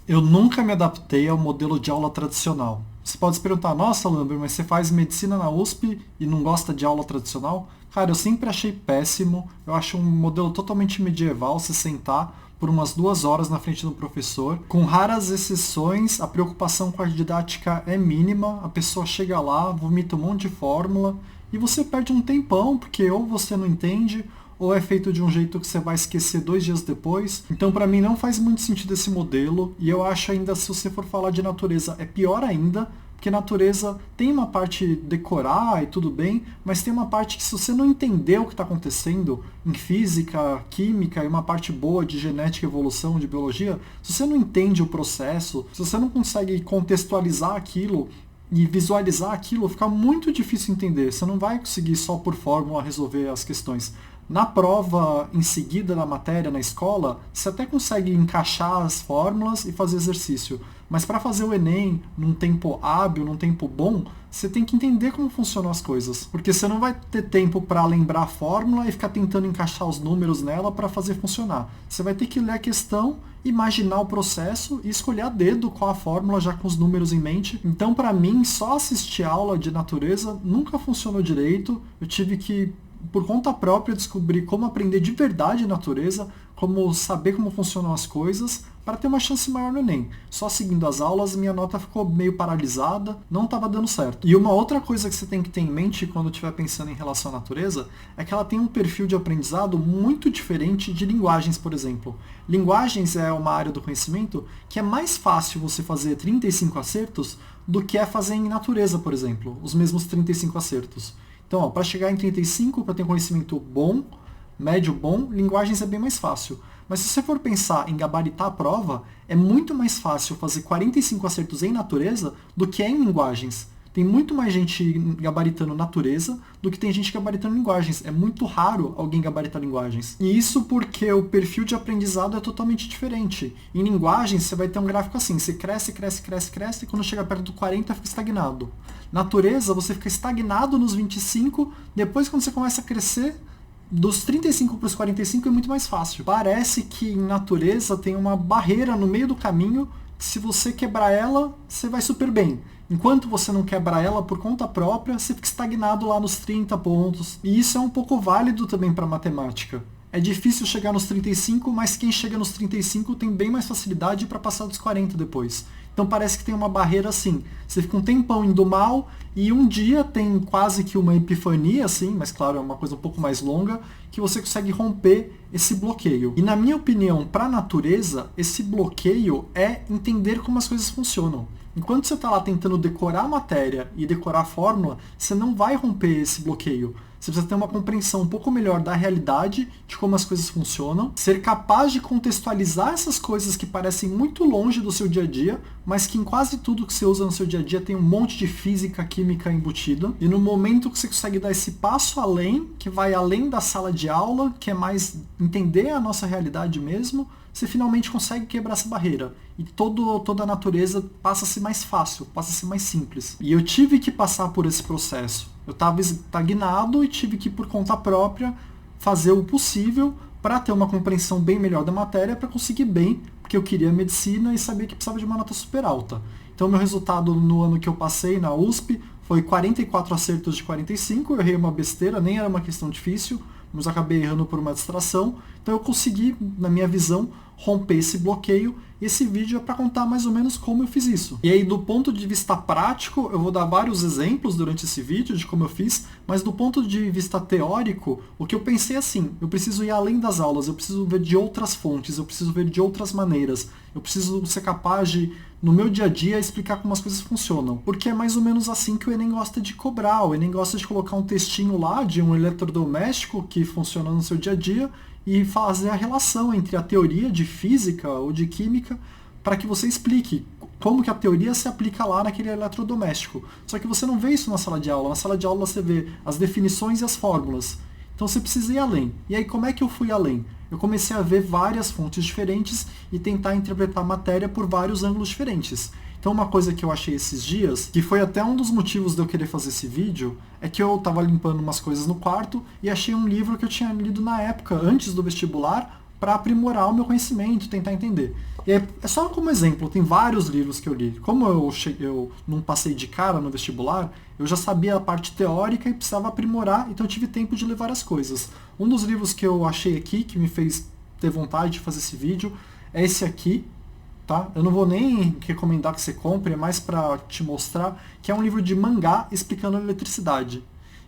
Eu nunca me adaptei ao modelo de aula tradicional. Você pode se perguntar, nossa, Lambert, mas você faz medicina na USP e não gosta de aula tradicional? Cara, eu sempre achei péssimo. Eu acho um modelo totalmente medieval se sentar por umas 2 horas na frente do professor. Com raras exceções, a preocupação com a didática é mínima. A pessoa chega lá, vomita um monte de fórmula e você perde um tempão, porque ou você não entende, ou é feito de um jeito que você vai esquecer 2 dias depois. Então, para mim, não faz muito sentido esse modelo. E eu acho ainda, se você for falar de natureza, é pior ainda, porque natureza tem uma parte decorar e tudo bem, mas tem uma parte que se você não entender o que está acontecendo em física, química e uma parte boa de genética, evolução, de biologia, se você não entende o processo, se você não consegue contextualizar aquilo e visualizar aquilo, fica muito difícil entender. Você não vai conseguir só por fórmula resolver as questões. Na prova em seguida da matéria na escola, você até consegue encaixar as fórmulas e fazer exercício. Mas para fazer o Enem num tempo hábil, num tempo bom, você tem que entender como funcionam as coisas. Porque você não vai ter tempo para lembrar a fórmula e ficar tentando encaixar os números nela para fazer funcionar. Você vai ter que ler a questão, imaginar o processo e escolher a dedo qual a fórmula já com os números em mente. Então, para mim, só assistir aula de natureza nunca funcionou direito. Eu tive que por conta própria descobrir como aprender de verdade natureza, como saber como funcionam as coisas, para ter uma chance maior no Enem. Só seguindo as aulas, minha nota ficou meio paralisada, não estava dando certo. E uma outra coisa que você tem que ter em mente quando estiver pensando em relação à natureza, é que ela tem um perfil de aprendizado muito diferente de linguagens, por exemplo. Linguagens é uma área do conhecimento que é mais fácil você fazer 35 acertos do que é fazer em natureza, por exemplo, os mesmos 35 acertos. Então, para chegar em 35, para ter um conhecimento bom, médio bom, linguagens é bem mais fácil. Mas se você for pensar em gabaritar a prova, é muito mais fácil fazer 45 acertos em natureza do que é em linguagens. Tem muito mais gente gabaritando natureza do que tem gente gabaritando linguagens. É muito raro alguém gabaritar linguagens. E isso porque o perfil de aprendizado é totalmente diferente. Em linguagens, você vai ter um gráfico assim, você cresce, cresce, cresce, cresce, e quando chega perto do 40, fica estagnado. Natureza, você fica estagnado nos 25, depois quando você começa a crescer, dos 35 para os 45 é muito mais fácil. Parece que em natureza tem uma barreira no meio do caminho, que se você quebrar ela, você vai super bem. Enquanto você não quebra ela por conta própria, você fica estagnado lá nos 30 pontos. E isso é um pouco válido também para matemática. É difícil chegar nos 35, mas quem chega nos 35 tem bem mais facilidade para passar dos 40 depois. Então parece que tem uma barreira assim. Você fica um tempão indo mal e um dia tem quase que uma epifania, assim, mas claro, é uma coisa um pouco mais longa, que você consegue romper esse bloqueio. E na minha opinião, para a natureza, esse bloqueio é entender como as coisas funcionam. Enquanto você está lá tentando decorar a matéria e decorar a fórmula, você não vai romper esse bloqueio. Você precisa ter uma compreensão um pouco melhor da realidade, de como as coisas funcionam, ser capaz de contextualizar essas coisas que parecem muito longe do seu dia a dia, mas que em quase tudo que você usa no seu dia a dia tem um monte de física, química embutida. E no momento que você consegue dar esse passo além, que vai além da sala de aula, que é mais entender a nossa realidade mesmo, você finalmente consegue quebrar essa barreira. E toda a natureza passa a ser mais fácil, passa a ser mais simples. E eu tive que passar por esse processo. Eu estava estagnado e tive que, por conta própria, fazer o possível para ter uma compreensão bem melhor da matéria, para conseguir bem, porque eu queria medicina e sabia que precisava de uma nota super alta. Então, meu resultado no ano que eu passei na USP foi 44 acertos de 45, eu errei uma besteira, nem era uma questão difícil, mas acabei errando por uma distração. Então eu consegui, na minha visão, romper esse bloqueio, e esse vídeo é para contar mais ou menos como eu fiz isso. E aí, do ponto de vista prático, eu vou dar vários exemplos durante esse vídeo de como eu fiz, mas do ponto de vista teórico, o que eu pensei é assim, eu preciso ir além das aulas, eu preciso ver de outras fontes, eu preciso ver de outras maneiras, eu preciso ser capaz de, no meu dia a dia, explicar como as coisas funcionam. Porque é mais ou menos assim que o Enem gosta de cobrar. O Enem gosta de colocar um textinho lá de um eletrodoméstico que funciona no seu dia a dia e fazer a relação entre a teoria de física ou de química para que você explique como que a teoria se aplica lá naquele eletrodoméstico. Só que você não vê isso na sala de aula. Na sala de aula você vê as definições e as fórmulas. Então você precisa ir além. E aí como é que eu fui além? Eu comecei a ver várias fontes diferentes e tentar interpretar a matéria por vários ângulos diferentes. Então uma coisa que eu achei esses dias, que foi até um dos motivos de eu querer fazer esse vídeo, é que eu estava limpando umas coisas no quarto e achei um livro que eu tinha lido na época, antes do vestibular, para aprimorar o meu conhecimento, tentar entender. E é só como exemplo, tem vários livros que eu li. Como eu não passei de cara no vestibular, eu já sabia a parte teórica e precisava aprimorar, então eu tive tempo de ler várias coisas. Um dos livros que eu achei aqui, que me fez ter vontade de fazer esse vídeo, é esse aqui, tá? Eu não vou nem recomendar que você compre, é mais para te mostrar que é um livro de mangá explicando a eletricidade.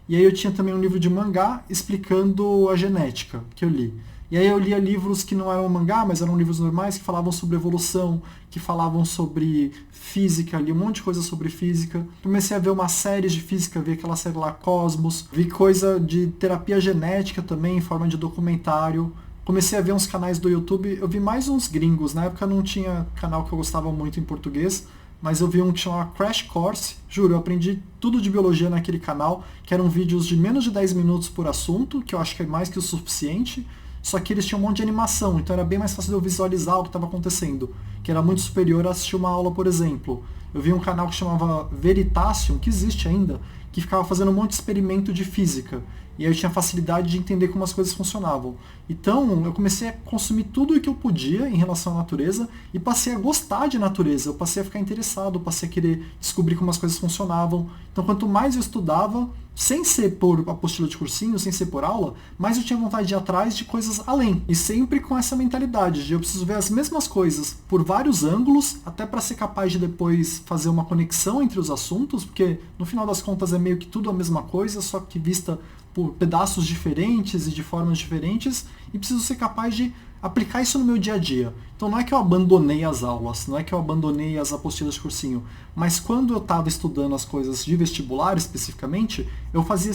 E aí eu tinha também um livro de mangá explicando a genética, que eu li. E aí eu lia livros que não eram mangá, mas eram livros normais, que falavam sobre evolução, que falavam sobre física, li um monte de coisa sobre física. Comecei a ver uma série de física, vi aquela série lá, Cosmos. Vi coisa de terapia genética também, em forma de documentário. Comecei a ver uns canais do YouTube, eu vi mais uns gringos. Na época não tinha canal que eu gostava muito em português, mas eu vi um que chamava Crash Course. Juro, eu aprendi tudo de biologia naquele canal, que eram vídeos de menos de 10 minutos por assunto, que eu acho que é mais que o suficiente. Só que eles tinham um monte de animação, então era bem mais fácil de eu visualizar o que estava acontecendo, que era muito superior a assistir uma aula, por exemplo. Eu vi um canal que chamava Veritasium, que existe ainda, que ficava fazendo um monte de experimento de física. E aí eu tinha facilidade de entender como as coisas funcionavam. Então eu comecei a consumir tudo o que eu podia em relação à natureza e passei a gostar de natureza. Eu passei a ficar interessado, passei a querer descobrir como as coisas funcionavam. Então quanto mais eu estudava, sem ser por apostila de cursinho, sem ser por aula, mais eu tinha vontade de ir atrás de coisas além. E sempre com essa mentalidade de eu preciso ver as mesmas coisas por vários ângulos, até para ser capaz de depois fazer uma conexão entre os assuntos, porque no final das contas é meio que tudo a mesma coisa, só que vista por pedaços diferentes e de formas diferentes, e preciso ser capaz de aplicar isso no meu dia a dia. Então não é que eu abandonei as aulas, não é que eu abandonei as apostilas de cursinho, mas quando eu estava estudando as coisas de vestibular especificamente, eu fazia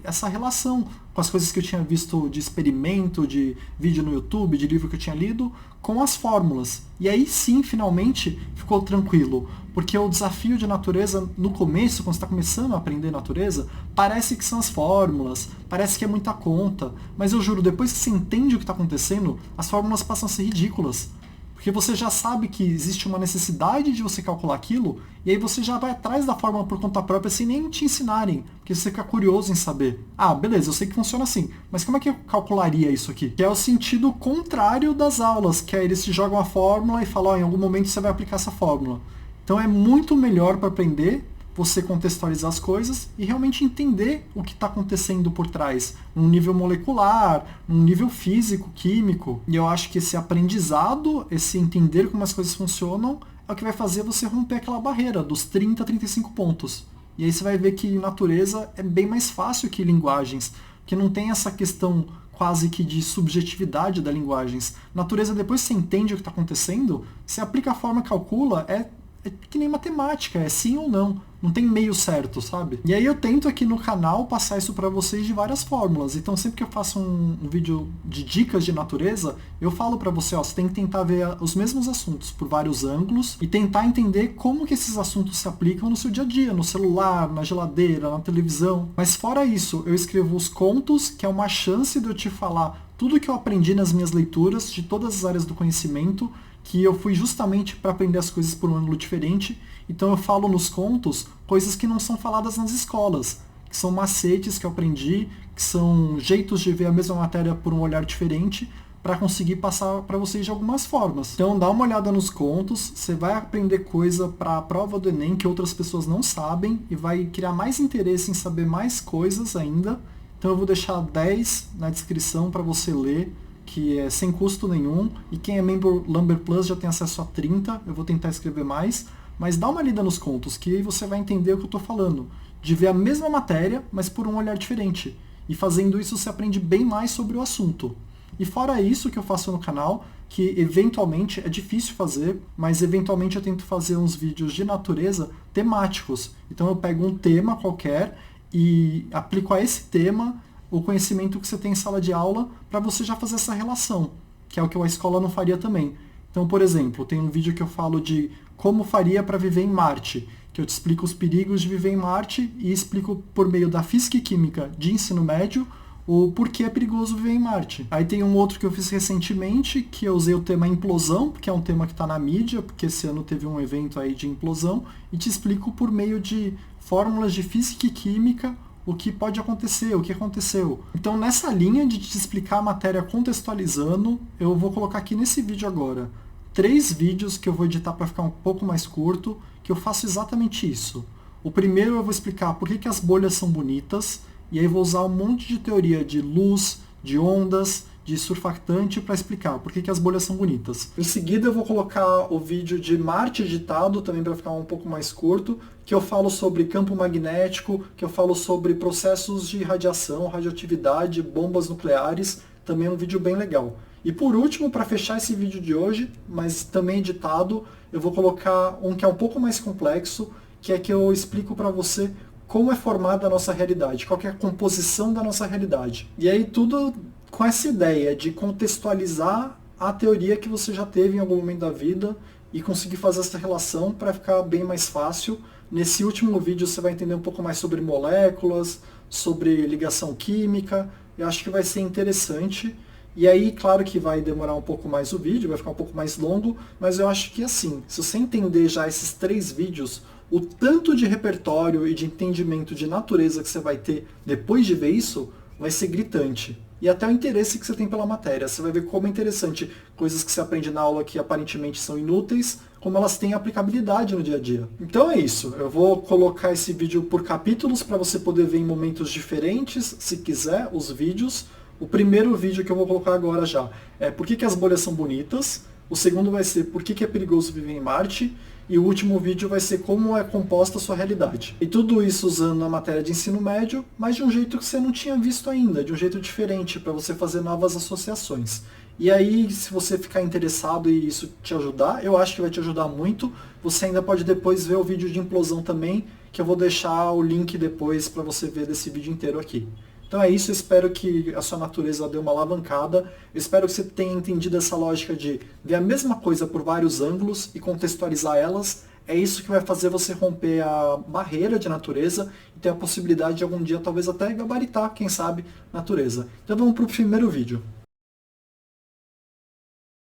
essa relação com as coisas que eu tinha visto de experimento, de vídeo no YouTube, de livro que eu tinha lido, com as fórmulas. E aí sim, finalmente, ficou tranquilo. Porque o desafio de natureza, no começo, quando você está começando a aprender natureza, parece que são as fórmulas, parece que é muita conta. Mas eu juro, depois que você entende o que está acontecendo, as fórmulas passam a ser ridículas. Porque você já sabe que existe uma necessidade de você calcular aquilo, e aí você já vai atrás da fórmula por conta própria sem nem te ensinarem, porque você fica curioso em saber. Ah, beleza, eu sei que funciona assim, mas como é que eu calcularia isso aqui? Que é o sentido contrário das aulas, que é eles te jogam a fórmula e falam, em algum momento você vai aplicar essa fórmula. Então é muito melhor para aprender você contextualizar as coisas e realmente entender o que está acontecendo por trás, num nível molecular, num nível físico, químico. E eu acho que esse aprendizado, esse entender como as coisas funcionam, é o que vai fazer você romper aquela barreira dos 30 a 35 pontos. E aí você vai ver que natureza é bem mais fácil que linguagens, porque não tem essa questão quase que de subjetividade das linguagens. Natureza, depois que você entende o que está acontecendo, você aplica a forma, calcula, é que nem matemática, é sim ou não. Não tem meio certo, sabe? E aí eu tento aqui no canal passar isso pra vocês de várias fórmulas. Então sempre que eu faço um vídeo de dicas de natureza, eu falo pra você, ó, você tem que tentar ver os mesmos assuntos por vários ângulos e tentar entender como que esses assuntos se aplicam no seu dia a dia, no celular, na geladeira, na televisão. Mas fora isso, eu escrevo os contos, que é uma chance de eu te falar tudo que eu aprendi nas minhas leituras, de todas as áreas do conhecimento, que eu fui justamente para aprender as coisas por um ângulo diferente. Então eu falo nos contos coisas que não são faladas nas escolas, que são macetes que eu aprendi, que são jeitos de ver a mesma matéria por um olhar diferente, para conseguir passar para vocês de algumas formas. Então dá uma olhada nos contos, você vai aprender coisa para a prova do Enem que outras pessoas não sabem e vai criar mais interesse em saber mais coisas ainda. Então eu vou deixar 10 na descrição para você ler, que é sem custo nenhum, e quem é membro Lumber Plus já tem acesso a 30, eu vou tentar escrever mais, mas dá uma lida nos contos, que aí você vai entender o que eu estou falando, de ver a mesma matéria, mas por um olhar diferente, e fazendo isso você aprende bem mais sobre o assunto. E fora isso que eu faço no canal, que eventualmente é difícil fazer, mas eventualmente eu tento fazer uns vídeos de natureza temáticos. Então eu pego um tema qualquer e aplico a esse tema o conhecimento que você tem em sala de aula para você já fazer essa relação, que é o que a escola não faria também. Então, por exemplo, tem um vídeo que eu falo de como faria para viver em Marte, que eu te explico os perigos de viver em Marte e explico por meio da física e química de ensino médio o porquê é perigoso viver em Marte. Aí tem um outro que eu fiz recentemente, que eu usei o tema implosão, que é um tema que está na mídia, porque esse ano teve um evento aí de implosão, e te explico por meio de fórmulas de física e química o que pode acontecer, o que aconteceu. Então, nessa linha de te explicar a matéria contextualizando, eu vou colocar aqui nesse vídeo agora 3 vídeos que eu vou editar para ficar um pouco mais curto, que eu faço exatamente isso. O primeiro eu vou explicar por que as bolhas são bonitas, e aí vou usar um monte de teoria de luz, de ondas, de surfactante para explicar por que as bolhas são bonitas. Em seguida eu vou colocar o vídeo de Marte editado, também para ficar um pouco mais curto, que eu falo sobre campo magnético, que eu falo sobre processos de radiação, radioatividade, bombas nucleares, também é um vídeo bem legal. E por último, para fechar esse vídeo de hoje, mas também editado, eu vou colocar um que é um pouco mais complexo, que é que eu explico para você como é formada a nossa realidade, qual que é a composição da nossa realidade. E aí tudo com essa ideia de contextualizar a teoria que você já teve em algum momento da vida e conseguir fazer essa relação para ficar bem mais fácil. Nesse último vídeo você vai entender um pouco mais sobre moléculas, sobre ligação química, eu acho que vai ser interessante. E aí, claro que vai demorar um pouco mais o vídeo, vai ficar um pouco mais longo, mas eu acho que assim, se você entender já esses 3 vídeos, o tanto de repertório e de entendimento de natureza que você vai ter depois de ver isso, vai ser gritante. E até o interesse que você tem pela matéria. Você vai ver como é interessante coisas que você aprende na aula que aparentemente são inúteis, como elas têm aplicabilidade no dia a dia. Então é isso. Eu vou colocar esse vídeo por capítulos para você poder ver em momentos diferentes, se quiser, os vídeos. O primeiro vídeo que eu vou colocar agora já é por que as bolhas são bonitas. O segundo vai ser por que é perigoso viver em Marte. E o último vídeo vai ser como é composta a sua realidade. E tudo isso usando a matéria de ensino médio, mas de um jeito que você não tinha visto ainda, de um jeito diferente, para você fazer novas associações. E aí, se você ficar interessado e isso te ajudar, eu acho que vai te ajudar muito. Você ainda pode depois ver o vídeo de implosão também, que eu vou deixar o link depois para você ver desse vídeo inteiro aqui. Então é isso, eu espero que a sua natureza dê uma alavancada, eu espero que você tenha entendido essa lógica de ver a mesma coisa por vários ângulos e contextualizar elas. É isso que vai fazer você romper a barreira de natureza e ter a possibilidade de algum dia talvez até gabaritar, quem sabe, natureza. Então vamos para o primeiro vídeo.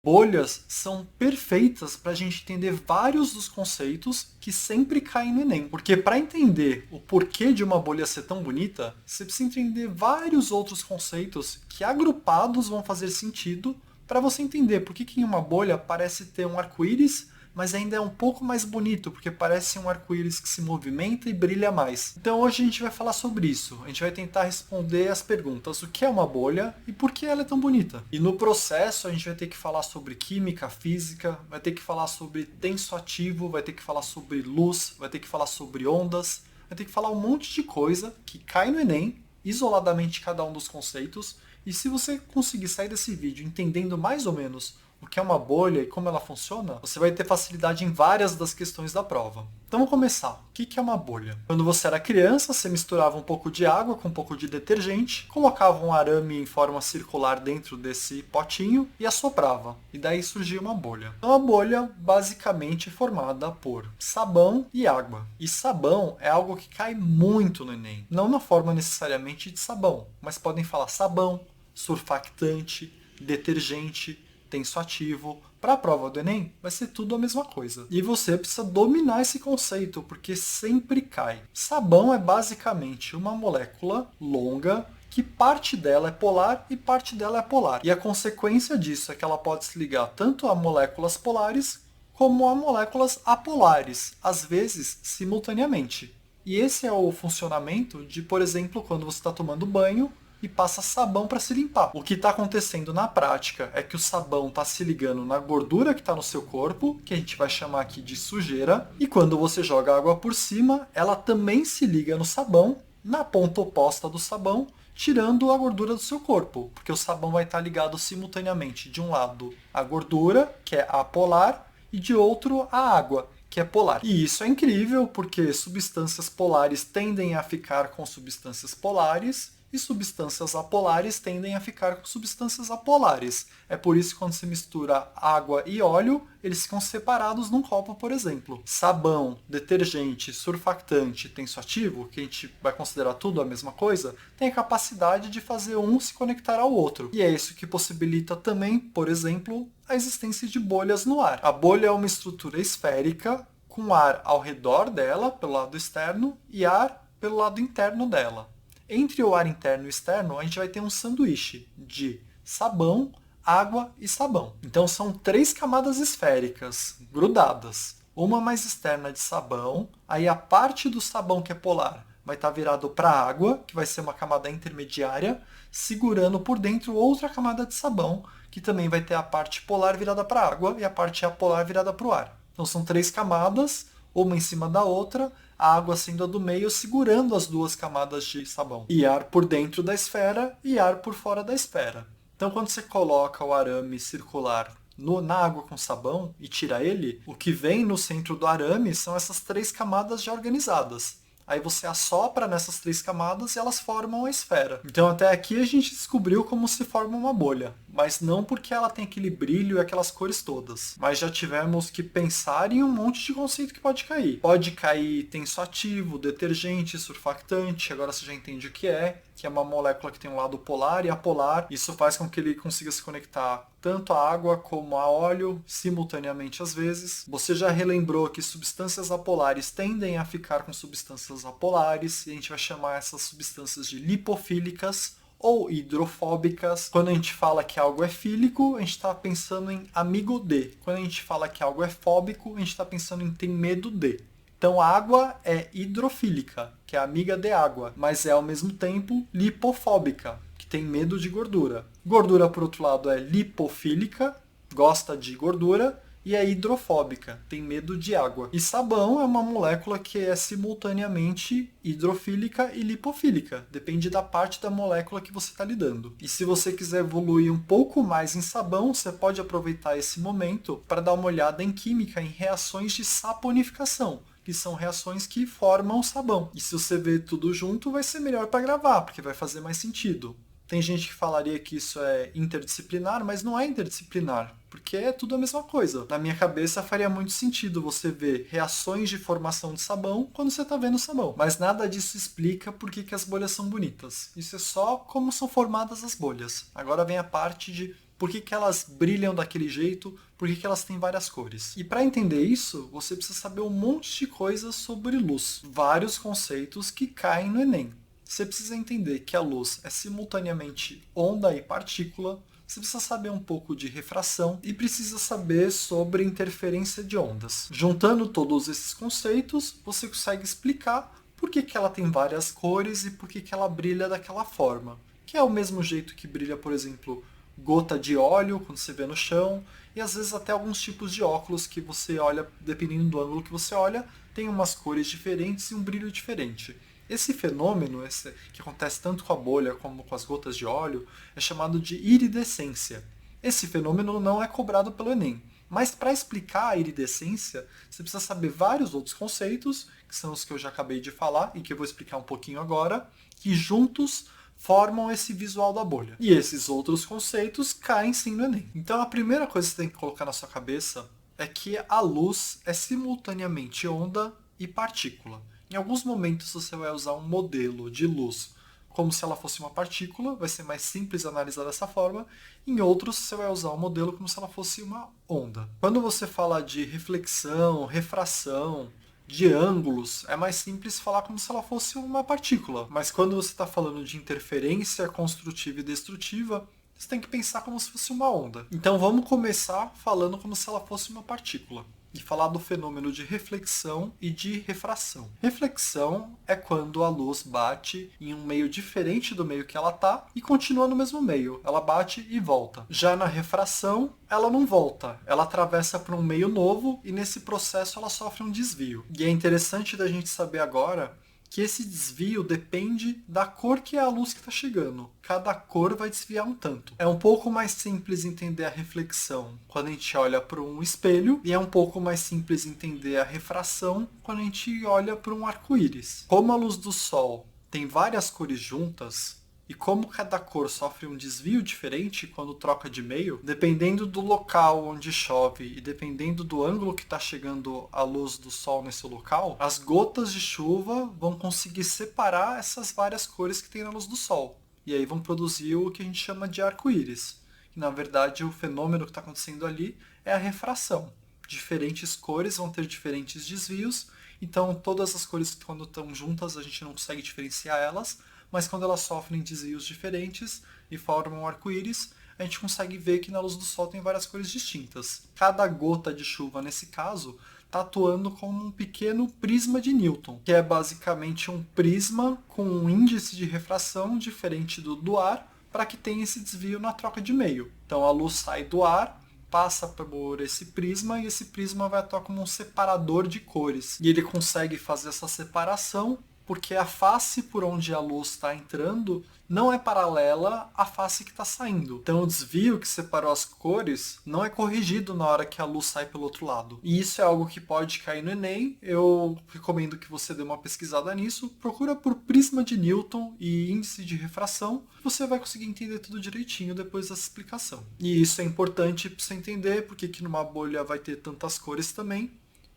Bolhas são perfeitas para a gente entender vários dos conceitos que sempre caem no Enem. Porque para entender o porquê de uma bolha ser tão bonita, você precisa entender vários outros conceitos que agrupados vão fazer sentido para você entender por que em uma bolha parece ter um arco-íris, mas ainda é um pouco mais bonito, porque parece um arco-íris que se movimenta e brilha mais. Então hoje a gente vai falar sobre isso. A gente vai tentar responder as perguntas: o que é uma bolha e por que ela é tão bonita? E no processo a gente vai ter que falar sobre química, física, vai ter que falar sobre tensoativo, vai ter que falar sobre luz, vai ter que falar sobre ondas, vai ter que falar um monte de coisa que cai no Enem, isoladamente cada um dos conceitos. E se você conseguir sair desse vídeo entendendo mais ou menos o que é uma bolha e como ela funciona, você vai ter facilidade em várias das questões da prova. Então vamos começar. O que é uma bolha? Quando você era criança, você misturava um pouco de água com um pouco de detergente, colocava um arame em forma circular dentro desse potinho e assoprava. E daí surgia uma bolha. Então a bolha basicamente é formada por sabão e água. E sabão é algo que cai muito no Enem. Não na forma necessariamente de sabão, mas podem falar sabão, surfactante, detergente, tensoativo. Para a prova do Enem, vai ser tudo a mesma coisa. E você precisa dominar esse conceito, porque sempre cai. Sabão é basicamente uma molécula longa que parte dela é polar e parte dela é apolar. E a consequência disso é que ela pode se ligar tanto a moléculas polares como a moléculas apolares, às vezes simultaneamente. E esse é o funcionamento de, por exemplo, quando você está tomando banho e passa sabão para se limpar. O que está acontecendo na prática é que o sabão está se ligando na gordura que está no seu corpo, que a gente vai chamar aqui de sujeira, e quando você joga água por cima, ela também se liga no sabão, na ponta oposta do sabão, tirando a gordura do seu corpo, porque o sabão vai estar ligado simultaneamente de um lado a gordura, que é apolar, e de outro a água, que é polar. E isso é incrível, porque substâncias polares tendem a ficar com substâncias polares, e substâncias apolares tendem a ficar com substâncias apolares. É por isso que quando se mistura água e óleo, eles ficam separados num copo, por exemplo. Sabão, detergente, surfactante, tensoativo, que a gente vai considerar tudo a mesma coisa, tem a capacidade de fazer um se conectar ao outro. E é isso que possibilita também, por exemplo, a existência de bolhas no ar. A bolha é uma estrutura esférica com ar ao redor dela, pelo lado externo, e ar pelo lado interno dela. Entre o ar interno e externo, a gente vai ter um sanduíche de sabão, água e sabão. Então são 3 camadas esféricas grudadas. Uma mais externa de sabão, aí a parte do sabão que é polar vai estar virado para a água, que vai ser uma camada intermediária, segurando por dentro outra camada de sabão, que também vai ter a parte polar virada para a água e a parte apolar virada para o ar. Então são 3 camadas, uma em cima da outra, a água sendo a do meio, segurando as 2 camadas de sabão. E ar por dentro da esfera e ar por fora da esfera. Então quando você coloca o arame circular na água com sabão e tira ele, o que vem no centro do arame são essas 3 camadas já organizadas. Aí você assopra nessas 3 camadas e elas formam a esfera. Então até aqui a gente descobriu como se forma uma bolha, mas não porque ela tem aquele brilho e aquelas cores todas. Mas já tivemos que pensar em um monte de conceito que pode cair. Pode cair tensoativo, detergente, surfactante, agora você já entende o que é uma molécula que tem um lado polar e apolar. Isso faz com que ele consiga se conectar tanto a água como a óleo, simultaneamente às vezes. Você já relembrou que substâncias apolares tendem a ficar com substâncias apolares, e a gente vai chamar essas substâncias de lipofílicas ou hidrofóbicas. Quando a gente fala que algo é fílico, a gente está pensando em amigo de. Quando a gente fala que algo é fóbico, a gente está pensando em tem medo de. Então a água é hidrofílica, que é amiga de água, mas é ao mesmo tempo lipofóbica, que tem medo de gordura. Gordura, por outro lado, é lipofílica, gosta de gordura, e é hidrofóbica, tem medo de água. E sabão é uma molécula que é simultaneamente hidrofílica e lipofílica, depende da parte da molécula que você está lidando. E se você quiser evoluir um pouco mais em sabão, você pode aproveitar esse momento para dar uma olhada em química, em reações de saponificação, que são reações que formam sabão. E se você ver tudo junto, vai ser melhor para gravar, porque vai fazer mais sentido. Tem gente que falaria que isso é interdisciplinar, mas não é interdisciplinar, porque é tudo a mesma coisa. Na minha cabeça faria muito sentido você ver reações de formação de sabão quando você está vendo sabão. Mas nada disso explica por que as bolhas são bonitas. Isso é só como são formadas as bolhas. Agora vem a parte de por que elas brilham daquele jeito, por que elas têm várias cores. E para entender isso, você precisa saber um monte de coisas sobre luz. Vários conceitos que caem no Enem. Você precisa entender que a luz é simultaneamente onda e partícula, você precisa saber um pouco de refração e precisa saber sobre interferência de ondas. Juntando todos esses conceitos, você consegue explicar por que ela tem várias cores e por que ela brilha daquela forma. Que é o mesmo jeito que brilha, por exemplo, gota de óleo quando você vê no chão, e às vezes até alguns tipos de óculos que você olha, dependendo do ângulo que você olha, tem umas cores diferentes e um brilho diferente. Esse fenômeno, que acontece tanto com a bolha como com as gotas de óleo, é chamado de iridescência. Esse fenômeno não é cobrado pelo Enem. Mas para explicar a iridescência, você precisa saber vários outros conceitos, que são os que eu já acabei de falar e que eu vou explicar um pouquinho agora, que juntos formam esse visual da bolha. E esses outros conceitos caem sim no Enem. Então a primeira coisa que você tem que colocar na sua cabeça é que a luz é simultaneamente onda e partícula. Em alguns momentos você vai usar um modelo de luz como se ela fosse uma partícula, vai ser mais simples analisar dessa forma. Em outros você vai usar um modelo como se ela fosse uma onda. Quando você fala de reflexão, refração, de ângulos, é mais simples falar como se ela fosse uma partícula. Mas quando você está falando de interferência construtiva e destrutiva, você tem que pensar como se fosse uma onda. Então vamos começar falando como se ela fosse uma partícula e falar do fenômeno de reflexão e de refração. Reflexão é quando a luz bate em um meio diferente do meio que ela está e continua no mesmo meio. Ela bate e volta. Já na refração, ela não volta. Ela atravessa para um meio novo e nesse processo ela sofre um desvio. E é interessante da gente saber agora que esse desvio depende da cor que é a luz que está chegando. Cada cor vai desviar um tanto. É um pouco mais simples entender a reflexão quando a gente olha para um espelho e é um pouco mais simples entender a refração quando a gente olha para um arco-íris. Como a luz do sol tem várias cores juntas, e como cada cor sofre um desvio diferente quando troca de meio, dependendo do local onde chove e dependendo do ângulo que está chegando a luz do sol nesse local, as gotas de chuva vão conseguir separar essas várias cores que tem na luz do sol. E aí vão produzir o que a gente chama de arco-íris. E na verdade o fenômeno que está acontecendo ali é a refração. Diferentes cores vão ter diferentes desvios, então todas as cores quando estão juntas a gente não consegue diferenciar elas, mas quando elas sofrem desvios diferentes e formam um arco-íris, a gente consegue ver que na luz do sol tem várias cores distintas. Cada gota de chuva, nesse caso, está atuando como um pequeno prisma de Newton, que é basicamente um prisma com um índice de refração diferente do ar, para que tenha esse desvio na troca de meio. Então a luz sai do ar, passa por esse prisma e esse prisma vai atuar como um separador de cores. E ele consegue fazer essa separação porque a face por onde a luz está entrando não é paralela à face que está saindo. Então o desvio que separou as cores não é corrigido na hora que a luz sai pelo outro lado. E isso é algo que pode cair no Enem. Eu recomendo que você dê uma pesquisada nisso. Procura por prisma de Newton e índice de refração. Você vai conseguir entender tudo direitinho depois dessa explicação. E isso é importante para você entender porque que numa bolha vai ter tantas cores também.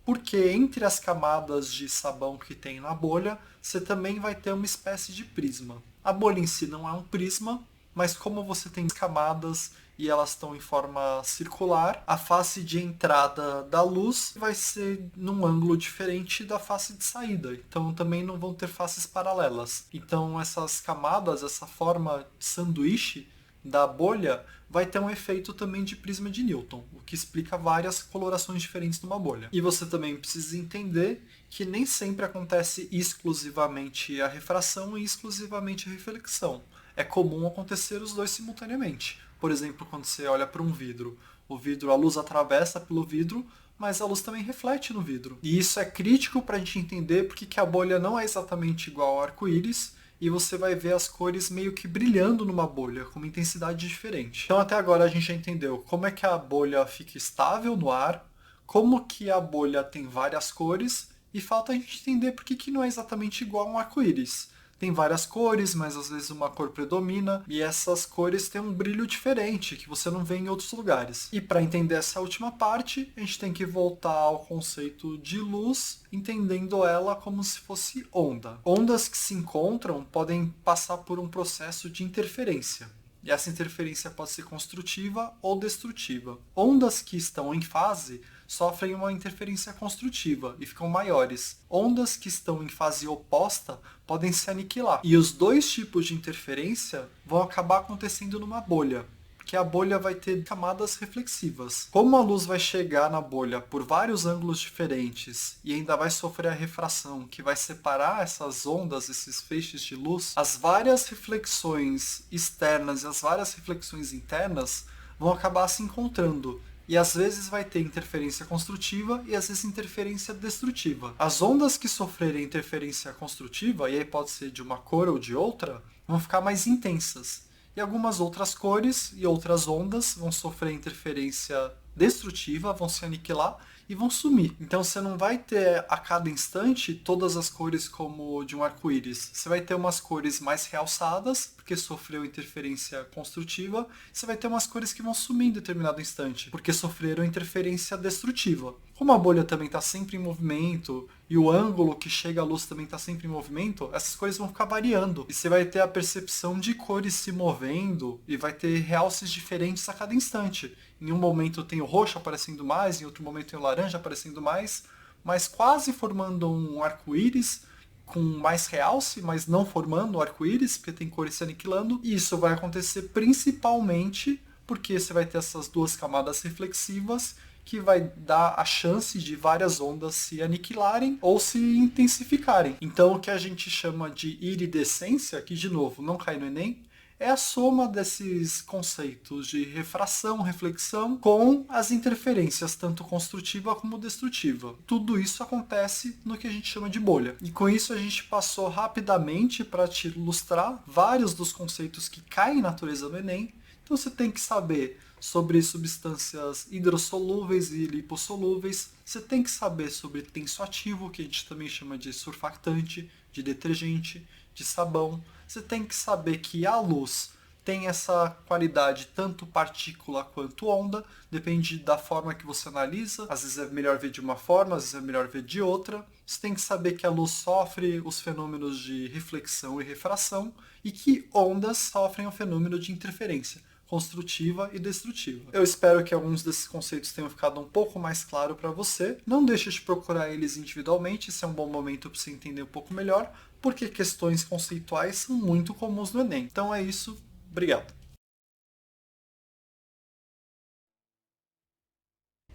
Porque entre as camadas de sabão que tem na bolha, você também vai ter uma espécie de prisma. A bolha em si não é um prisma, mas como você tem camadas e elas estão em forma circular, a face de entrada da luz vai ser num ângulo diferente da face de saída. Então também não vão ter faces paralelas. Então essas camadas, essa forma sanduíche da bolha, vai ter um efeito também de prisma de Newton, o que explica várias colorações diferentes numa bolha. E você também precisa entender que nem sempre acontece exclusivamente a refração e exclusivamente a reflexão. É comum acontecer os dois simultaneamente. Por exemplo, quando você olha para um vidro, a luz atravessa pelo vidro, mas a luz também reflete no vidro. E isso é crítico para a gente entender porque que a bolha não é exatamente igual ao arco-íris, e você vai ver as cores meio que brilhando numa bolha, com uma intensidade diferente. Então até agora a gente já entendeu como é que a bolha fica estável no ar, como que a bolha tem várias cores, e falta a gente entender por que não é exatamente igual a um arco-íris. Tem várias cores, mas às vezes uma cor predomina, e essas cores têm um brilho diferente, que você não vê em outros lugares. E para entender essa última parte, a gente tem que voltar ao conceito de luz, entendendo ela como se fosse onda. Ondas que se encontram podem passar por um processo de interferência. E essa interferência pode ser construtiva ou destrutiva. Ondas que estão em fase sofrem uma interferência construtiva e ficam maiores. Ondas que estão em fase oposta podem se aniquilar. E os dois tipos de interferência vão acabar acontecendo numa bolha, que a bolha vai ter camadas reflexivas. Como a luz vai chegar na bolha por vários ângulos diferentes e ainda vai sofrer a refração, que vai separar essas ondas, esses feixes de luz, as várias reflexões externas e as várias reflexões internas vão acabar se encontrando. E às vezes vai ter interferência construtiva e às vezes interferência destrutiva. As ondas que sofrerem interferência construtiva, e aí pode ser de uma cor ou de outra, vão ficar mais intensas. E algumas outras cores e outras ondas vão sofrer interferência destrutiva, vão se aniquilar e vão sumir. Então você não vai ter a cada instante todas as cores como de um arco-íris. Você vai ter umas cores mais realçadas, porque sofreu interferência construtiva. Você vai ter umas cores que vão sumir em determinado instante, porque sofreram interferência destrutiva. Como a bolha também está sempre em movimento e o ângulo que chega a luz também está sempre em movimento, essas cores vão ficar variando. E você vai ter a percepção de cores se movendo e vai ter realces diferentes a cada instante. Em um momento tem o roxo aparecendo mais, em outro momento tem o laranja aparecendo mais, mas quase formando um arco-íris com mais realce, mas não formando o arco-íris, porque tem cores se aniquilando. E isso vai acontecer principalmente porque você vai ter essas duas camadas reflexivas que vai dar a chance de várias ondas se aniquilarem ou se intensificarem. Então o que a gente chama de iridescência, que de novo não cai no Enem, é a soma desses conceitos de refração, reflexão, com as interferências, tanto construtiva como destrutiva. Tudo isso acontece no que a gente chama de bolha. E com isso a gente passou rapidamente para te ilustrar vários dos conceitos que caem em natureza no Enem. Então você tem que saber sobre substâncias hidrossolúveis e lipossolúveis, você tem que saber sobre tensoativo, que a gente também chama de surfactante, de detergente, de sabão. Você tem que saber que a luz tem essa qualidade tanto partícula quanto onda, depende da forma que você analisa, às vezes é melhor ver de uma forma, às vezes é melhor ver de outra. Você tem que saber que a luz sofre os fenômenos de reflexão e refração e que ondas sofrem o fenômeno de interferência. construtiva e destrutiva. Eu espero que alguns desses conceitos tenham ficado um pouco mais claro para você. Não deixe de procurar eles individualmente, esse é um bom momento para você entender um pouco melhor, porque questões conceituais são muito comuns no Enem. Então é isso, obrigado.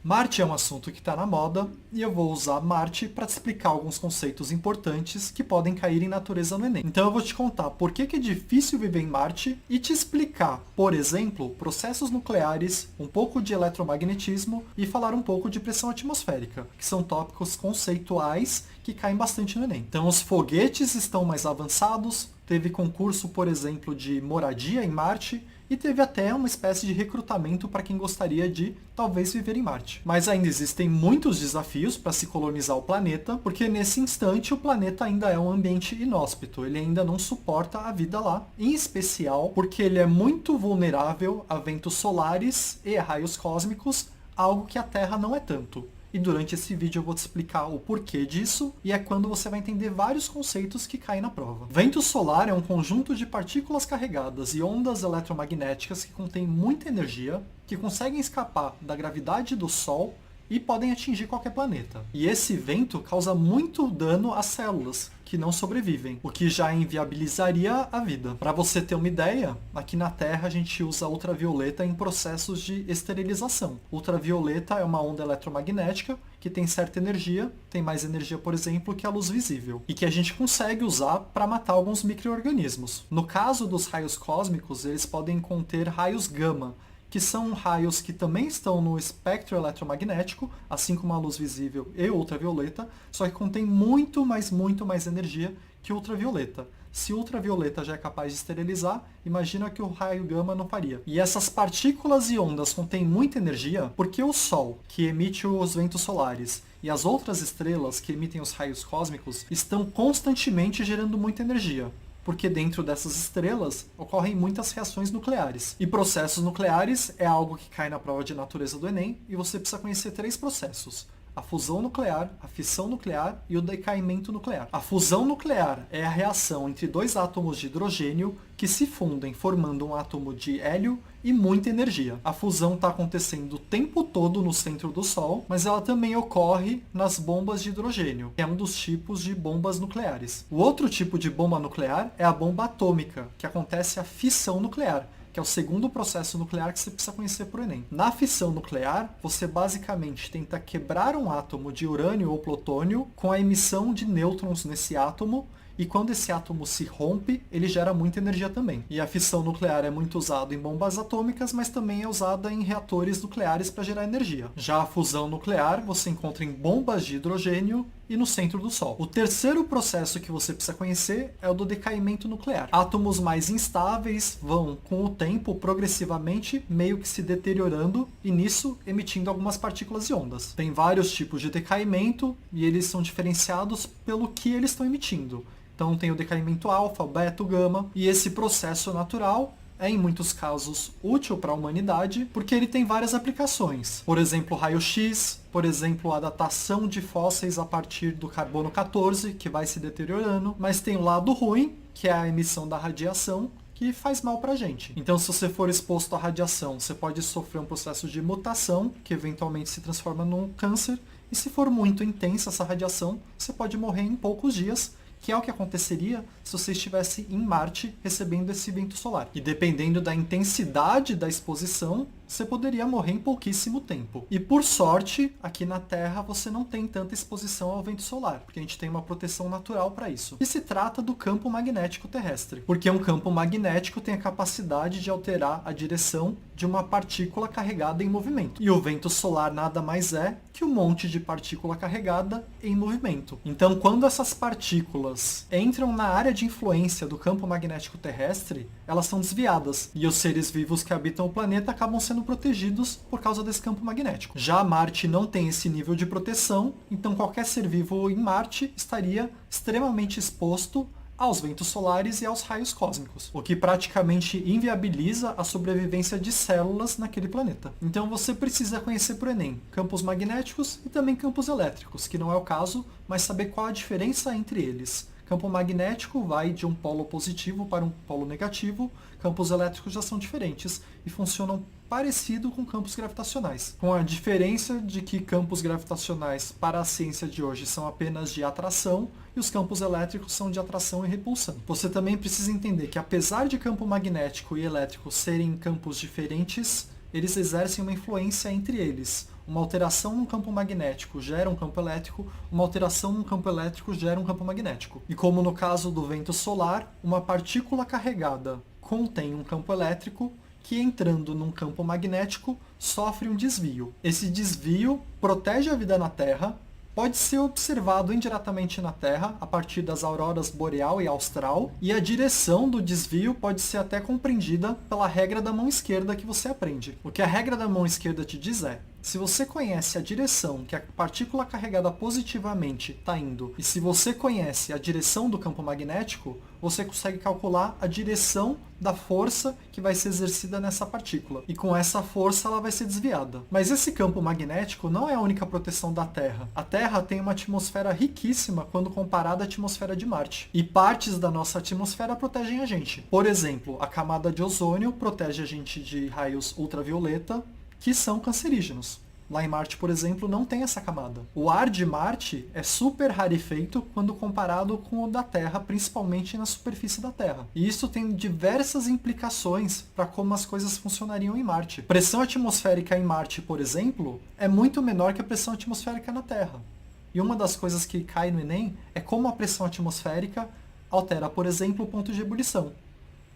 Marte é um assunto que está na moda e eu vou usar Marte para te explicar alguns conceitos importantes que podem cair em natureza no Enem. Então eu vou te contar por que é difícil viver em Marte e te explicar, por exemplo, processos nucleares, um pouco de eletromagnetismo e falar um pouco de pressão atmosférica, que são tópicos conceituais que caem bastante no Enem. Então os foguetes estão mais avançados, teve concurso, por exemplo, de moradia em Marte, e teve até uma espécie de recrutamento para quem gostaria de, talvez, viver em Marte. Mas ainda existem muitos desafios para se colonizar o planeta, porque nesse instante o planeta ainda é um ambiente inóspito, ele ainda não suporta a vida lá, em especial porque ele é muito vulnerável a ventos solares e a raios cósmicos, algo que a Terra não é tanto. E durante esse vídeo eu vou te explicar o porquê disso, e é quando você vai entender vários conceitos que caem na prova. Vento solar é um conjunto de partículas carregadas e ondas eletromagnéticas que contêm muita energia, que conseguem escapar da gravidade do Sol e podem atingir qualquer planeta. E esse vento causa muito dano às células, que não sobrevivem, o que já inviabilizaria a vida. Para você ter uma ideia, aqui na Terra a gente usa ultravioleta em processos de esterilização. Ultravioleta é uma onda eletromagnética que tem certa energia, tem mais energia, por exemplo, que a luz visível, e que a gente consegue usar para matar alguns micro-organismos. No caso dos raios cósmicos, eles podem conter raios gama, que são raios que também estão no espectro eletromagnético, assim como a luz visível e ultravioleta, só que contém muito mais energia que ultravioleta. Se ultravioleta já é capaz de esterilizar, imagina que o raio gama não faria. E essas partículas e ondas contêm muita energia porque o Sol, que emite os ventos solares, e as outras estrelas que emitem os raios cósmicos estão constantemente gerando muita energia, porque dentro dessas estrelas ocorrem muitas reações nucleares. E processos nucleares é algo que cai na prova de natureza do Enem, e você precisa conhecer 3 processos: a fusão nuclear, a fissão nuclear e o decaimento nuclear. A fusão nuclear é a reação entre 2 átomos de hidrogênio que se fundem formando um átomo de hélio e muita energia. A fusão está acontecendo o tempo todo no centro do Sol, mas ela também ocorre nas bombas de hidrogênio, que é um dos tipos de bombas nucleares. O outro tipo de bomba nuclear é a bomba atômica, que acontece a fissão nuclear, que é o segundo processo nuclear que você precisa conhecer para o Enem. Na fissão nuclear, você basicamente tenta quebrar um átomo de urânio ou plutônio com a emissão de nêutrons nesse átomo, e quando esse átomo se rompe, ele gera muita energia também. E a fissão nuclear é muito usada em bombas atômicas, mas também é usada em reatores nucleares para gerar energia. Já a fusão nuclear você encontra em bombas de hidrogênio e no centro do Sol. O terceiro processo que você precisa conhecer é o do decaimento nuclear. Átomos mais instáveis vão, com o tempo, progressivamente, meio que se deteriorando e nisso emitindo algumas partículas e ondas. Tem vários tipos de decaimento e eles são diferenciados pelo que eles estão emitindo. Então tem o decaimento alfa, beta, gama, e esse processo natural é, em muitos casos, útil para a humanidade, porque ele tem várias aplicações. Por exemplo, raio-x, por exemplo, a datação de fósseis a partir do carbono 14, que vai se deteriorando, mas tem o lado ruim, que é a emissão da radiação, que faz mal para a gente. Então, se você for exposto à radiação, você pode sofrer um processo de mutação, que eventualmente se transforma num câncer, e se for muito intensa essa radiação, você pode morrer em poucos dias, que é o que aconteceria se você estivesse em Marte recebendo esse vento solar. E dependendo da intensidade da exposição, você poderia morrer em pouquíssimo tempo. E por sorte, aqui na Terra você não tem tanta exposição ao vento solar, porque a gente tem uma proteção natural para isso. E se trata do campo magnético terrestre, porque um campo magnético tem a capacidade de alterar a direção de uma partícula carregada em movimento. E o vento solar nada mais é que um monte de partícula carregada em movimento. Então, quando essas partículas entram na área de influência do campo magnético terrestre, elas são desviadas, e os seres vivos que habitam o planeta acabam sendo protegidos por causa desse campo magnético. Já Marte não tem esse nível de proteção, então qualquer ser vivo em Marte estaria extremamente exposto aos ventos solares e aos raios cósmicos, o que praticamente inviabiliza a sobrevivência de células naquele planeta. Então você precisa conhecer para o Enem campos magnéticos e também campos elétricos, que não é o caso, mas saber qual a diferença entre eles. Campo magnético vai de um polo positivo para um polo negativo, campos elétricos já são diferentes e funcionam parecido com campos gravitacionais, com a diferença de que campos gravitacionais para a ciência de hoje são apenas de atração e os campos elétricos são de atração e repulsão. Você também precisa entender que apesar de campo magnético e elétrico serem campos diferentes, eles exercem uma influência entre eles. Uma alteração num campo magnético gera um campo elétrico, uma alteração num campo elétrico gera um campo magnético. E como no caso do vento solar, uma partícula carregada contém um campo elétrico que, entrando num campo magnético, sofre um desvio. Esse desvio protege a vida na Terra, pode ser observado indiretamente na Terra a partir das auroras boreal e austral, e a direção do desvio pode ser até compreendida pela regra da mão esquerda que você aprende. O que a regra da mão esquerda te diz é: se você conhece a direção que a partícula carregada positivamente está indo, e se você conhece a direção do campo magnético, você consegue calcular a direção da força que vai ser exercida nessa partícula. E com essa força ela vai ser desviada. Mas esse campo magnético não é a única proteção da Terra. A Terra tem uma atmosfera riquíssima quando comparada à atmosfera de Marte. E partes da nossa atmosfera protegem a gente. Por exemplo, a camada de ozônio protege a gente de raios ultravioleta, que são cancerígenos. Lá em Marte, por exemplo, não tem essa camada. O ar de Marte é super rarefeito quando comparado com o da Terra, principalmente na superfície da Terra. E isso tem diversas implicações para como as coisas funcionariam em Marte. Pressão atmosférica em Marte, por exemplo, é muito menor que a pressão atmosférica na Terra. E uma das coisas que cai no Enem é como a pressão atmosférica altera, por exemplo, o ponto de ebulição.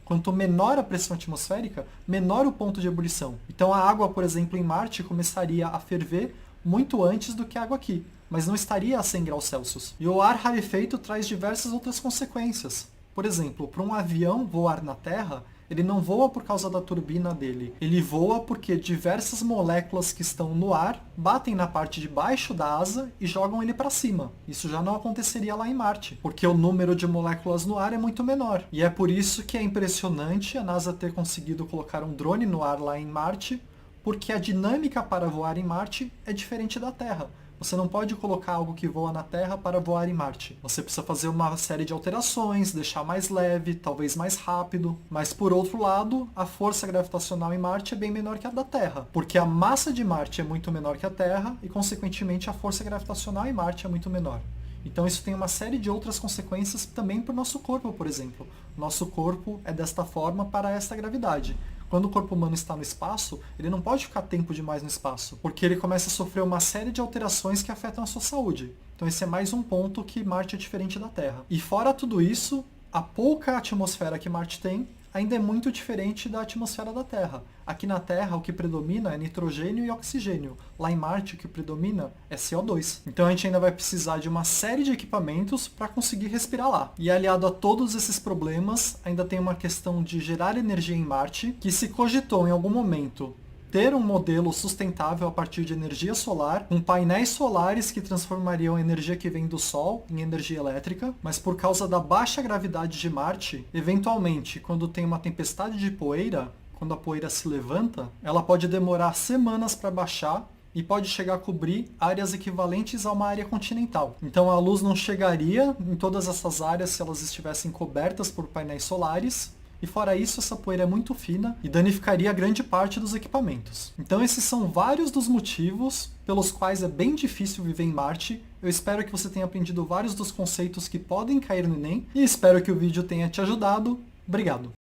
Quanto menor a pressão atmosférica, menor o ponto de ebulição. Então a água, por exemplo, em Marte começaria a ferver muito antes do que a água aqui, mas não estaria a 100 graus Celsius. E o ar rarefeito traz diversas outras consequências. Por exemplo, para um avião voar na Terra, ele não voa por causa da turbina dele. Ele voa porque diversas moléculas que estão no ar batem na parte de baixo da asa e jogam ele para cima. Isso já não aconteceria lá em Marte, porque o número de moléculas no ar é muito menor. E é por isso que é impressionante a NASA ter conseguido colocar um drone no ar lá em Marte, porque a dinâmica para voar em Marte é diferente da Terra. Você não pode colocar algo que voa na Terra para voar em Marte. Você precisa fazer uma série de alterações, deixar mais leve, talvez mais rápido. Mas por outro lado, a força gravitacional em Marte é bem menor que a da Terra, porque a massa de Marte é muito menor que a Terra e, consequentemente, a força gravitacional em Marte é muito menor. Então isso tem uma série de outras consequências também para o nosso corpo, por exemplo. Nosso corpo é desta forma para esta gravidade. Quando o corpo humano está no espaço, ele não pode ficar tempo demais no espaço, porque ele começa a sofrer uma série de alterações que afetam a sua saúde. Então esse é mais um ponto que Marte é diferente da Terra. E fora tudo isso, a pouca atmosfera que Marte tem ainda é muito diferente da atmosfera da Terra. Aqui na Terra, o que predomina é nitrogênio e oxigênio. Lá em Marte, o que predomina é CO2. Então a gente ainda vai precisar de uma série de equipamentos para conseguir respirar lá. E aliado a todos esses problemas, ainda tem uma questão de gerar energia em Marte, que se cogitou em algum momento ter um modelo sustentável a partir de energia solar, com painéis solares que transformariam a energia que vem do Sol em energia elétrica, mas por causa da baixa gravidade de Marte, eventualmente, quando tem uma tempestade de poeira, quando a poeira se levanta, ela pode demorar semanas para baixar e pode chegar a cobrir áreas equivalentes a uma área continental. Então a luz não chegaria em todas essas áreas se elas estivessem cobertas por painéis solares. E fora isso, essa poeira é muito fina e danificaria grande parte dos equipamentos. Então esses são vários dos motivos pelos quais é bem difícil viver em Marte. Eu espero que você tenha aprendido vários dos conceitos que podem cair no Enem e espero que o vídeo tenha te ajudado. Obrigado!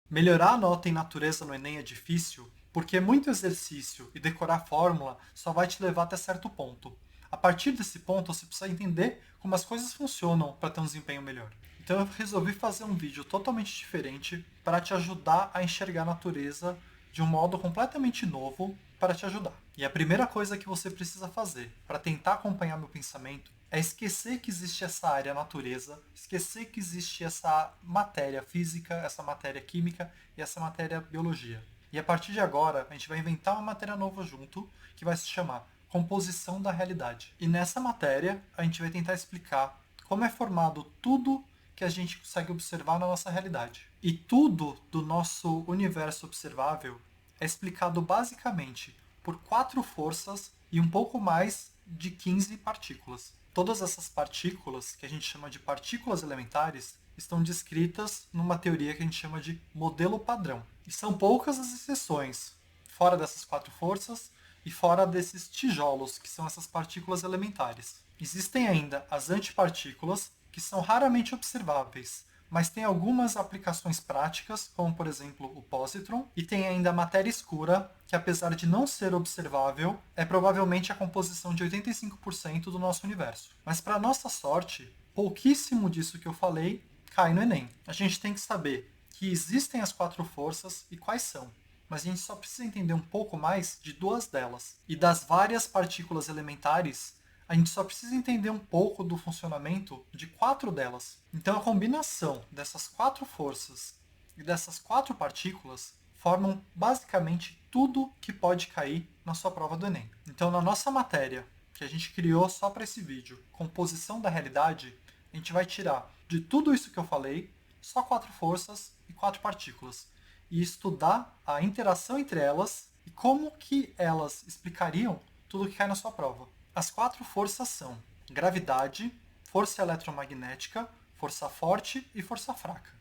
Melhorar a nota em natureza no Enem é difícil porque muito exercício e decorar fórmula só vai te levar até certo ponto. A partir desse ponto, você precisa entender como as coisas funcionam para ter um desempenho melhor. Então eu resolvi fazer um vídeo totalmente diferente para te ajudar a enxergar a natureza de um modo completamente novo para te ajudar. E a primeira coisa que você precisa fazer para tentar acompanhar meu pensamento é esquecer que existe essa área natureza, esquecer que existe essa matéria física, essa matéria química e essa matéria biologia. E a partir de agora, a gente vai inventar uma matéria nova junto, que vai se chamar composição da realidade. E nessa matéria, a gente vai tentar explicar como é formado tudo que a gente consegue observar na nossa realidade. E tudo do nosso universo observável é explicado basicamente por 4 forças e um pouco mais de 15 partículas. Todas essas partículas, que a gente chama de partículas elementares, estão descritas numa teoria que a gente chama de modelo padrão. E são poucas as exceções, fora dessas quatro forças e fora desses tijolos, que são essas partículas elementares. Existem ainda as antipartículas, que são raramente observáveis, mas tem algumas aplicações práticas, como por exemplo o positron, e tem ainda a matéria escura, que apesar de não ser observável, é provavelmente a composição de 85% do nosso universo. Mas para nossa sorte, pouquíssimo disso que eu falei cai no Enem. A gente tem que saber que existem as quatro forças e quais são, mas a gente só precisa entender um pouco mais de duas delas. E das várias partículas elementares, a gente só precisa entender um pouco do funcionamento de quatro delas. Então a combinação dessas quatro forças e dessas quatro partículas formam basicamente tudo que pode cair na sua prova do Enem. Então na nossa matéria, que a gente criou só para esse vídeo, composição da realidade, a gente vai tirar de tudo isso que eu falei, só quatro forças e quatro partículas, e estudar a interação entre elas e como que elas explicariam tudo que cai na sua prova. As quatro forças são gravidade, força eletromagnética, força forte e força fraca.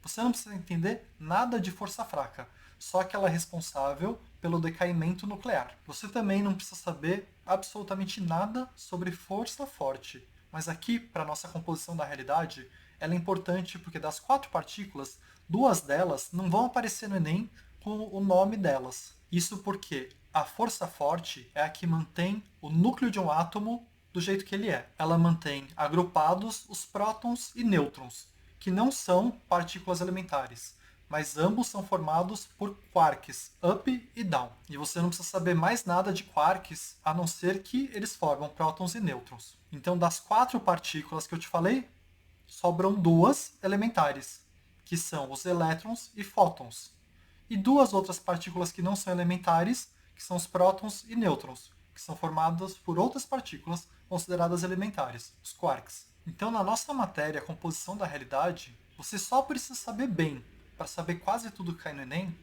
Você não precisa entender nada de força fraca, só que ela é responsável pelo decaimento nuclear. Você também não precisa saber absolutamente nada sobre força forte, mas aqui, para a nossa composição da realidade, ela é importante porque das quatro partículas, duas delas não vão aparecer no Enem com o nome delas. Isso porque a força forte é a que mantém o núcleo de um átomo do jeito que ele é. Ela mantém agrupados os prótons e nêutrons, que não são partículas elementares, mas ambos são formados por quarks, up e down. E você não precisa saber mais nada de quarks, a não ser que eles formam prótons e nêutrons. Então, das quatro partículas que eu te falei, sobram duas elementares, que são os elétrons e fótons. E duas outras partículas que não são elementares, que são os prótons e nêutrons, que são formadas por outras partículas consideradas elementares, os quarks. Então, na nossa matéria, a composição da realidade, você só precisa saber bem, para saber quase tudo que cai no Enem,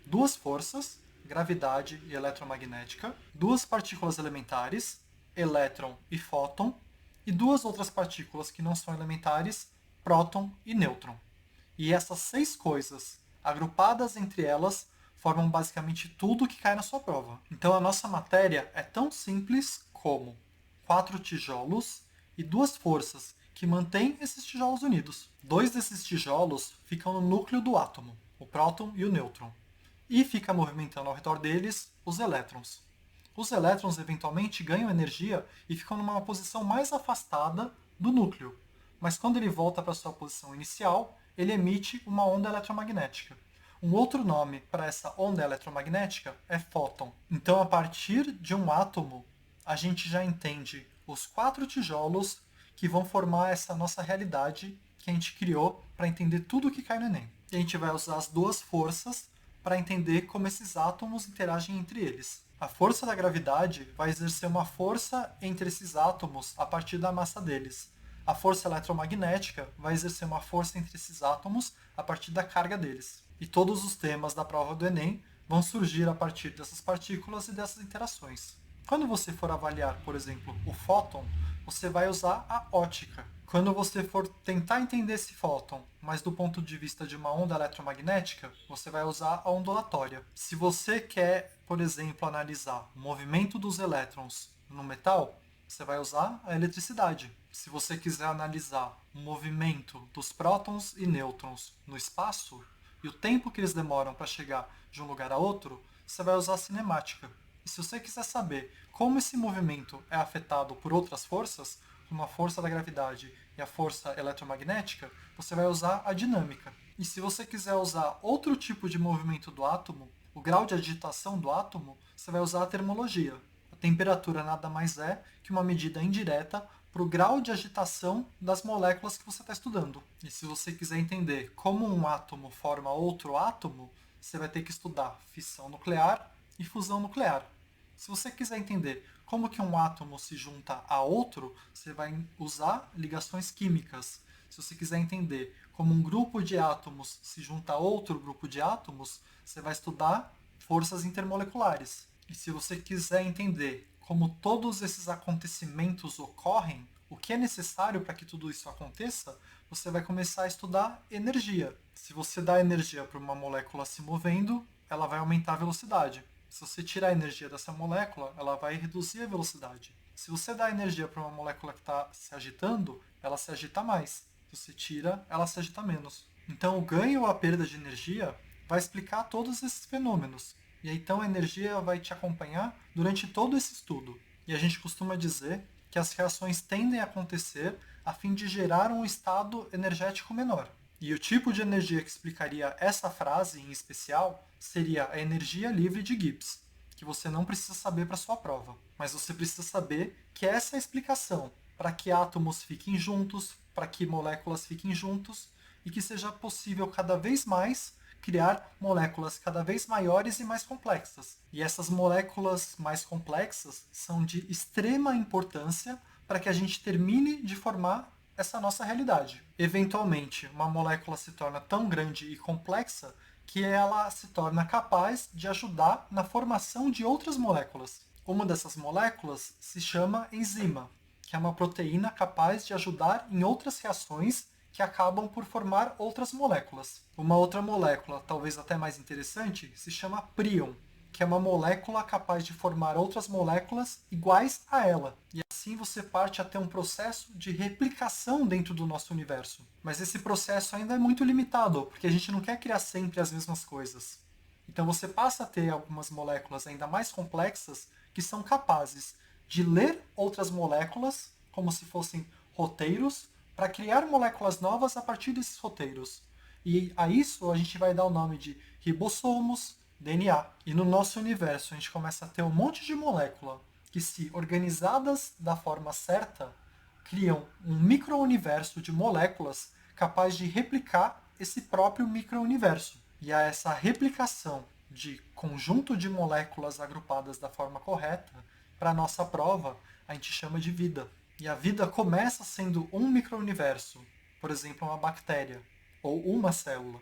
duas forças, gravidade e eletromagnética, duas partículas elementares, elétron e fóton, e duas outras partículas que não são elementares, próton e nêutron. E essas seis coisas, agrupadas entre elas, formam basicamente tudo que cai na sua prova. Então a nossa matéria é tão simples como quatro tijolos e duas forças que mantêm esses tijolos unidos. Dois desses tijolos ficam no núcleo do átomo, o próton e o nêutron. E fica movimentando ao redor deles os elétrons. Os elétrons eventualmente ganham energia e ficam numa posição mais afastada do núcleo. Mas quando ele volta para sua posição inicial, ele emite uma onda eletromagnética. Um outro nome para essa onda eletromagnética é fóton. Então, a partir de um átomo, a gente já entende os quatro tijolos que vão formar essa nossa realidade que a gente criou para entender tudo o que cai no Enem. E a gente vai usar as duas forças para entender como esses átomos interagem entre eles. A força da gravidade vai exercer uma força entre esses átomos a partir da massa deles. A força eletromagnética vai exercer uma força entre esses átomos a partir da carga deles. E todos os temas da prova do Enem vão surgir a partir dessas partículas e dessas interações. Quando você for avaliar, por exemplo, o fóton, você vai usar a ótica. Quando você for tentar entender esse fóton, mas do ponto de vista de uma onda eletromagnética, você vai usar a ondulatória. Se você quer, por exemplo, analisar o movimento dos elétrons no metal, você vai usar a eletricidade. Se você quiser analisar o movimento dos prótons e nêutrons no espaço e o tempo que eles demoram para chegar de um lugar a outro, você vai usar a cinemática. E se você quiser saber como esse movimento é afetado por outras forças, como a força da gravidade e a força eletromagnética, você vai usar a dinâmica. E se você quiser usar outro tipo de movimento do átomo, o grau de agitação do átomo, você vai usar a termologia. A temperatura nada mais é que uma medida indireta para o grau de agitação das moléculas que você está estudando. E se você quiser entender como um átomo forma outro átomo, você vai ter que estudar fissão nuclear e fusão nuclear. Se você quiser entender como que um átomo se junta a outro, você vai usar ligações químicas. Se você quiser entender como um grupo de átomos se junta a outro grupo de átomos, você vai estudar forças intermoleculares. E se você quiser entender como todos esses acontecimentos ocorrem, o que é necessário para que tudo isso aconteça, você vai começar a estudar energia. Se você dá energia para uma molécula se movendo, ela vai aumentar a velocidade. Se você tirar a energia dessa molécula, ela vai reduzir a velocidade. Se você dá energia para uma molécula que está se agitando, ela se agita mais. Se você tira, ela se agita menos. Então, o ganho ou a perda de energia vai explicar todos esses fenômenos. E aí, então a energia vai te acompanhar durante todo esse estudo. E a gente costuma dizer que as reações tendem a acontecer a fim de gerar um estado energético menor. E o tipo de energia que explicaria essa frase em especial seria a energia livre de Gibbs, que você não precisa saber para sua prova. Mas você precisa saber que essa é a explicação para que átomos fiquem juntos, para que moléculas fiquem juntos e que seja possível cada vez mais criar moléculas cada vez maiores e mais complexas. E essas moléculas mais complexas são de extrema importância para que a gente termine de formar essa nossa realidade. Eventualmente, uma molécula se torna tão grande e complexa que ela se torna capaz de ajudar na formação de outras moléculas. Uma dessas moléculas se chama enzima, que é uma proteína capaz de ajudar em outras reações que acabam por formar outras moléculas. Uma outra molécula, talvez até mais interessante, se chama príon, que é uma molécula capaz de formar outras moléculas iguais a ela. E assim você parte a ter um processo de replicação dentro do nosso universo. Mas esse processo ainda é muito limitado, porque a gente não quer criar sempre as mesmas coisas. Então você passa a ter algumas moléculas ainda mais complexas que são capazes de ler outras moléculas como se fossem roteiros para criar moléculas novas a partir desses roteiros. E a isso a gente vai dar o nome de ribossomos, DNA. E no nosso universo a gente começa a ter um monte de molécula que, se organizadas da forma certa, criam um micro-universo de moléculas capaz de replicar esse próprio micro-universo. E a essa replicação de conjunto de moléculas agrupadas da forma correta, para a nossa prova, a gente chama de vida. E a vida começa sendo um micro-universo, por exemplo, uma bactéria, ou uma célula.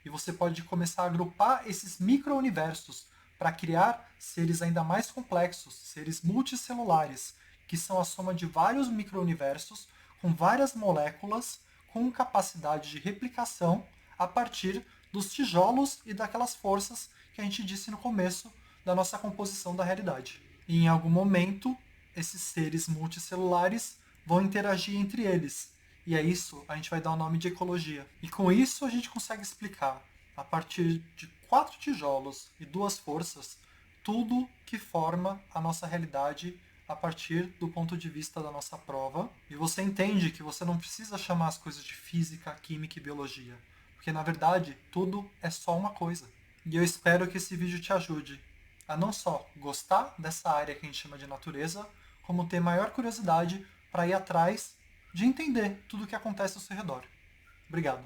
E você pode começar a agrupar esses micro-universos para criar seres ainda mais complexos, seres multicelulares, que são a soma de vários micro-universos com várias moléculas com capacidade de replicação a partir dos tijolos e daquelas forças que a gente disse no começo da nossa composição da realidade. E em algum momento, esses seres multicelulares vão interagir entre eles. E é isso a gente vai dar o nome de ecologia. E com isso a gente consegue explicar, a partir de 4 tijolos e 2 forças, tudo que forma a nossa realidade a partir do ponto de vista da nossa prova. E você entende que você não precisa chamar as coisas de física, química e biologia. Porque na verdade tudo é só uma coisa. E eu espero que esse vídeo te ajude a não só gostar dessa área que a gente chama de natureza, como ter maior curiosidade para ir atrás de entender tudo o que acontece ao seu redor. Obrigado.